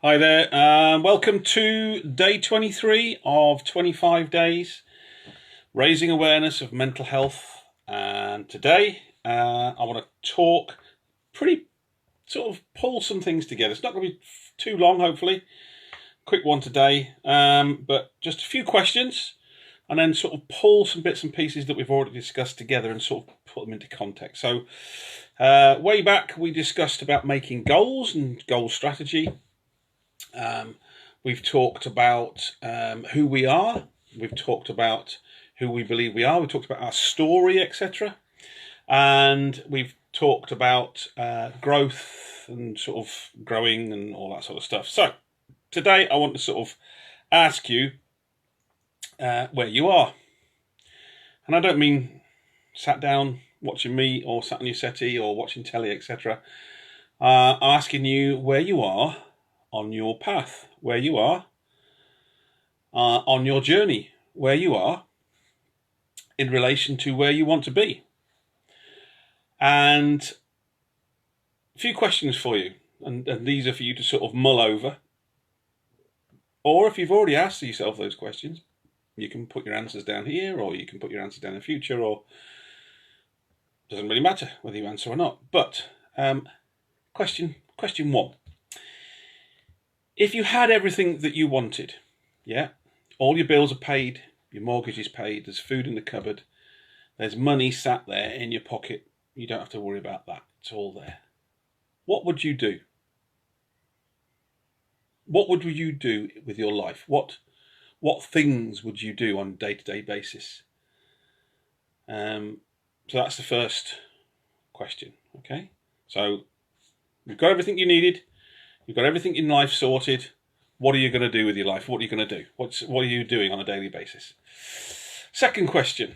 Hi there, welcome to day 23 of 25 days raising awareness of mental health. And today I want to talk pull some things together. It's not going to be too long, hopefully. Quick one today, but just a few questions and then sort of pull some bits and pieces that we've already discussed together and sort of put them into context. So way back we discussed about making goals and goal strategy. We've talked about who we are. We've talked about who we believe we are. We've talked about our story, etc. And we've talked about growth and sort of growing and all that sort of stuff. So today I want to sort of ask you where you are. And I don't mean sat down watching me or sat on your settee or watching telly, etc. I'm asking you where you are on your path, where you are on your journey, where you are in relation to where you want to be. And a few questions for you, and these are for you to sort of mull over. Or if you've already asked yourself those questions, you can put your answers down here, or you can put your answers down in the future, or it doesn't really matter whether you answer or not. But question one. If you had everything that you wanted, yeah, all your bills are paid, your mortgage is paid, there's food in the cupboard, there's money sat there in your pocket, you don't have to worry about that, it's all there. What would you do? What would you do with your life? What things would you do on a day-to-day basis? So that's the first question, okay? So you've got everything you needed. You've got everything in life sorted. What are you going to do with your life? What are you going to do? What are you doing on a daily basis? Second question.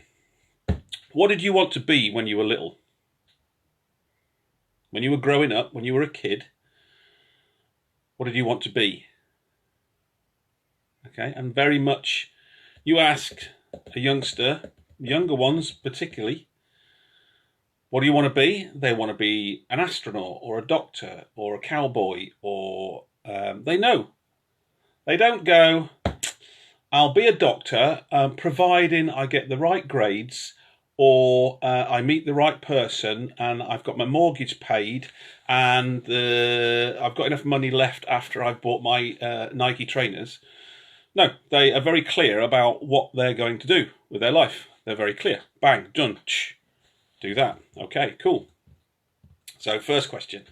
What did you want to be when you were little? When you were growing up, when you were a kid, what did you want to be? Okay, and very much you ask a youngster, younger ones particularly, what do you want to be? They want to be an astronaut or a doctor or a cowboy, or they know. They don't go, I'll be a doctor, providing I get the right grades or I meet the right person and I've got my mortgage paid and I've got enough money left after I've bought my Nike trainers. No, they are very clear about what they're going to do with their life. They're very clear. Bang, done. Do that. Okay, cool. So first question.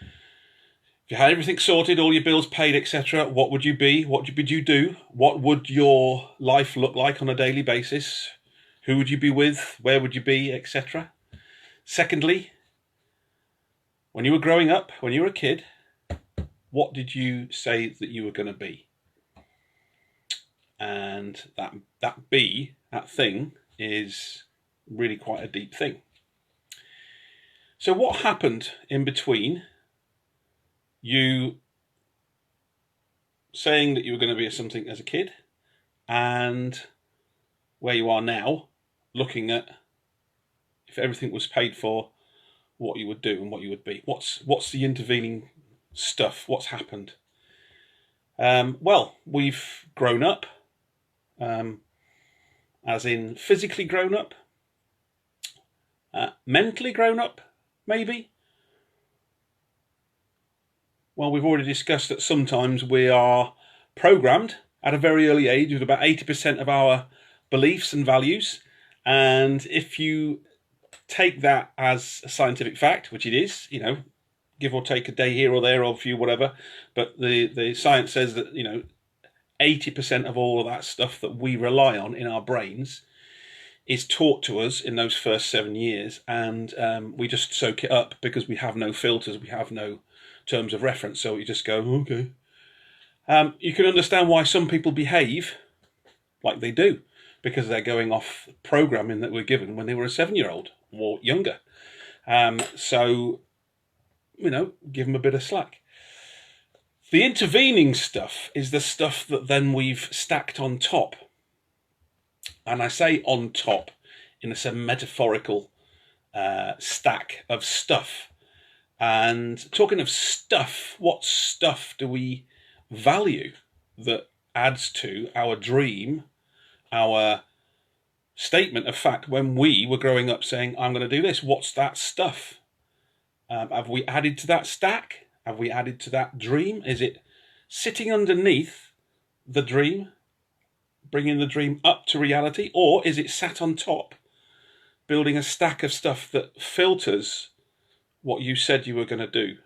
If you had everything sorted, all your bills paid, etc., what would you be? What would you do? What would your life look like on a daily basis? Who would you be with? Where would you be, etc.? Secondly, when you were growing up, when you were a kid, what did you say that you were going to be? And that thing is really quite a deep thing. So what happened in between you saying that you were going to be something as a kid and where you are now, looking at if everything was paid for, what you would do and what you would be? What's the intervening stuff? What's happened? Well, we've grown up, as in physically grown up, mentally grown up, maybe. Well, we've already discussed that sometimes we are programmed at a very early age with about 80% of our beliefs and values. And if you take that as a scientific fact, which it is, you know, give or take a day here or there or a few whatever, but the science says that, you know, 80% of all of that stuff that we rely on in our brains is taught to us in those first 7 years, and we just soak it up because we have no filters, we have no terms of reference, so you just go, okay. You can understand why some people behave like they do, because they're going off programming that were given when they were a 7-year-old or younger. So, you know, give them a bit of slack. The intervening stuff is the stuff that then we've stacked on top. And I say on top in a metaphorical stack of stuff. And talking of stuff, what stuff do we value that adds to our dream, our statement of fact when we were growing up saying, I'm going to do this. What's that stuff? Have we added to that stack? Have we added to that dream? Is it sitting underneath the dream, bringing the dream up to reality? Or is it sat on top, building a stack of stuff that filters what you said you were going to do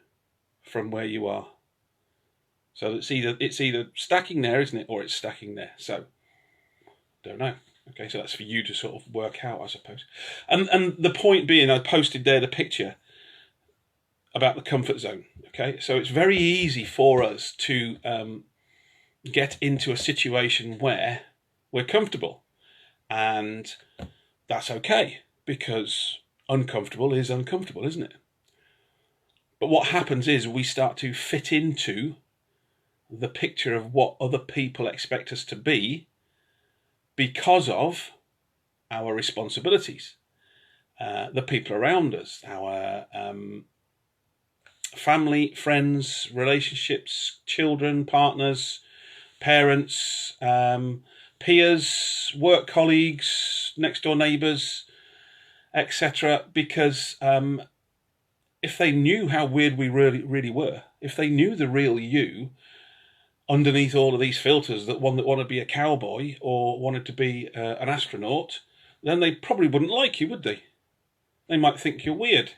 from where you are? So it's either stacking there, isn't it? Or it's stacking there. So, don't know. Okay, so that's for you to sort of work out, I suppose. And the point being, I posted there the picture about the comfort zone. Okay, so it's very easy for us to get into a situation where we're comfortable, and that's okay, because uncomfortable is uncomfortable, isn't it? But what happens is we start to fit into the picture of what other people expect us to be because of our responsibilities, the people around us, our family, friends, relationships, children, partners, parents, peers, work colleagues, next door neighbours, etc. Because if they knew how weird we really were, if they knew the real you underneath all of these filters, that wanted to be a cowboy or wanted to be an astronaut, then they probably wouldn't like you, would they? They might think you're weird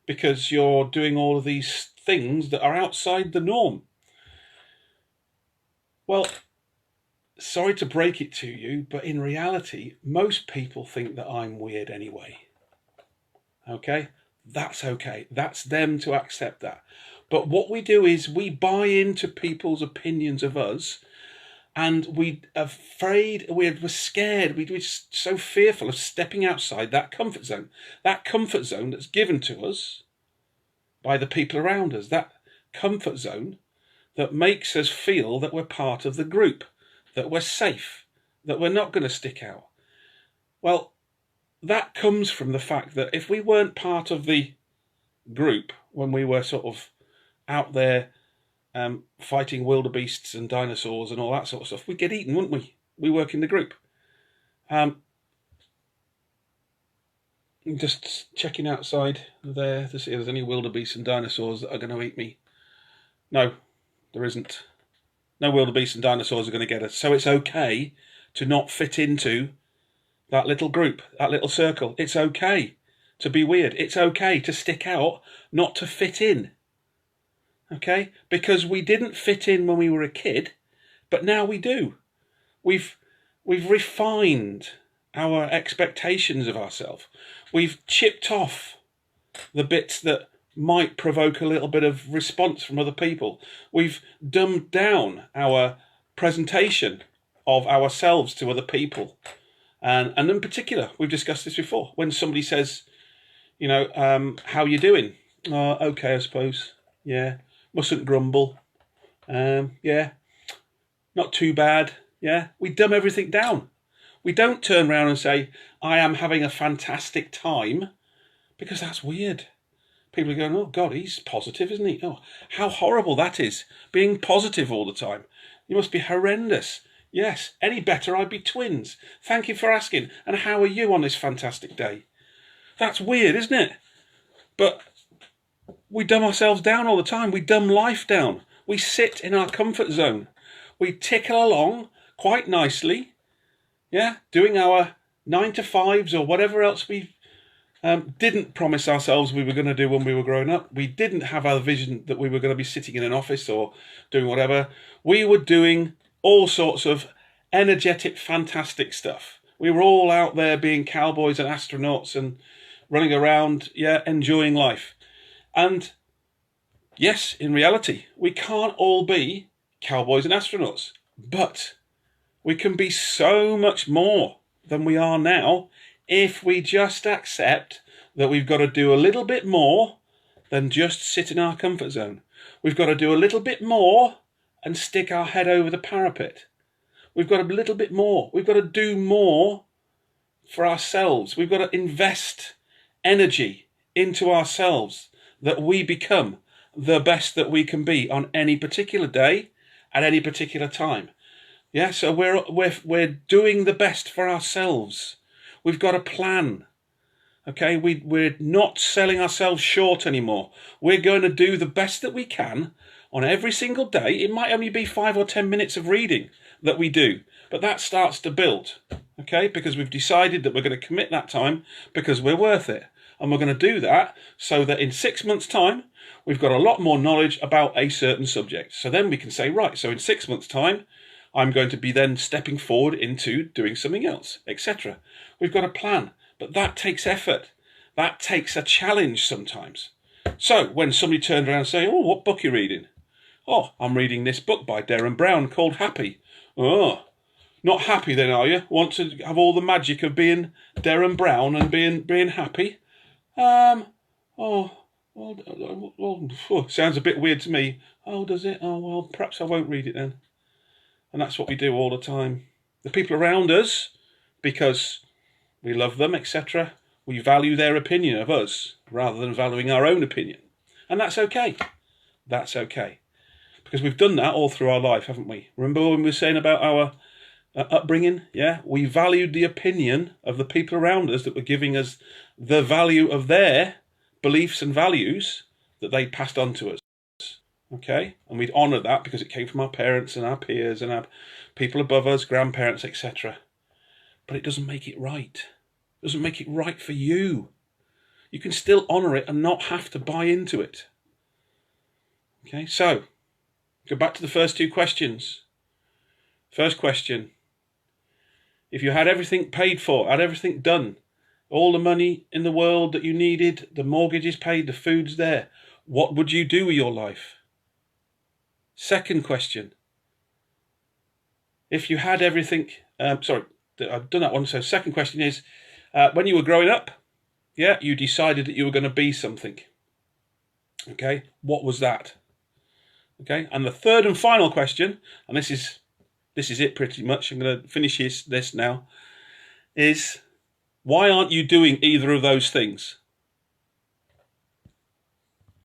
because you're doing all of these things that are outside the norm. Well, sorry to break it to you, but in reality, most people think that I'm weird anyway. Okay? That's okay. That's them to accept that. But what we do is we buy into people's opinions of us, and we're scared, we're so fearful of stepping outside that comfort zone that's given to us by the people around us, that comfort zone that makes us feel that we're part of the group, that we're safe, that we're not going to stick out. Well, that comes from the fact that if we weren't part of the group when we were sort of out there fighting wildebeests and dinosaurs and all that sort of stuff, we'd get eaten, wouldn't we? We work in the group. Just checking outside there to see if there's any wildebeests and dinosaurs that are going to eat me. No, there isn't. No wildebeests and dinosaurs are going to get us. So it's okay to not fit into that little group, that little circle. It's okay to be weird. It's okay to stick out, not to fit in. Okay? Because we didn't fit in when we were a kid, but now we do. We've refined our expectations of ourselves. We've chipped off the bits that might provoke a little bit of response from other people. We've dumbed down our presentation of ourselves to other people. And in particular, we've discussed this before, when somebody says, you know, how you doing? Okay, I suppose. Yeah. Mustn't grumble. Yeah. Not too bad. Yeah. We dumb everything down. We don't turn around and say, I am having a fantastic time, because that's weird. People are going, oh God, he's positive, isn't he? Oh, how horrible that is, being positive all the time. You must be horrendous. Yes, any better I'd be twins. Thank you for asking. And how are you on this fantastic day? That's weird, isn't it? But we dumb ourselves down all the time. We dumb life down. We sit in our comfort zone. We tickle along quite nicely, yeah, doing our 9 to 5s or whatever else we didn't promise ourselves we were going to do when we were growing up. We didn't have our vision that we were going to be sitting in an office or doing whatever. We were doing all sorts of energetic, fantastic stuff. We were all out there being cowboys and astronauts and running around, yeah, enjoying life. And yes, in reality, we can't all be cowboys and astronauts, but we can be so much more than we are now if we just accept that we've got to do a little bit more than just sit in our comfort zone. We've got to do a little bit more and stick our head over the parapet. We've got a little bit more. We've got to do more for ourselves. We've got to invest energy into ourselves, that we become the best that we can be on any particular day at any particular time. Yeah, so we're doing the best for ourselves. We've got a plan. Okay, we're not selling ourselves short anymore. We're going to do the best that we can on every single day. It might only be 5 or 10 minutes of reading that we do, but that starts to build. Okay, because we've decided that we're going to commit that time because we're worth it. And we're going to do that so that in 6 months' time, we've got a lot more knowledge about a certain subject. So then we can say, right, so in 6 months' time, I'm going to be then stepping forward into doing something else, etc. We've got a plan, but that takes effort. That takes a challenge sometimes. So when somebody turns around and says, oh, what book are you reading? Oh, I'm reading this book by Derren Brown called Happy. Oh, not happy then, are you? Want to have all the magic of being Derren Brown and being happy? Sounds a bit weird to me. Oh, does it? Oh, well, perhaps I won't read it then. And that's what we do all the time. The people around us, because we love them, etc., we value their opinion of us rather than valuing our own opinion. And that's okay. That's okay. Because we've done that all through our life, haven't we? Remember when we were saying about our upbringing? Yeah, we valued the opinion of the people around us that were giving us the value of their beliefs and values that they passed on to us. Okay, and we'd honour that because it came from our parents and our peers and our people above us, grandparents, etc. But it doesn't make it right. It doesn't make it right for you. You can still honour it and not have to buy into it. Okay, so go back to the first two questions. First question: if you had everything paid for, had everything done, all the money in the world that you needed, the mortgage is paid, the food's there, what would you do with your life? Second question: if you had everything, sorry, I've done that one. So second question is, when you were growing up, yeah, you decided that you were going to be something. Okay, what was that? Okay, and the third and final question, and this is it pretty much, I'm going to finish this now, is why aren't you doing either of those things?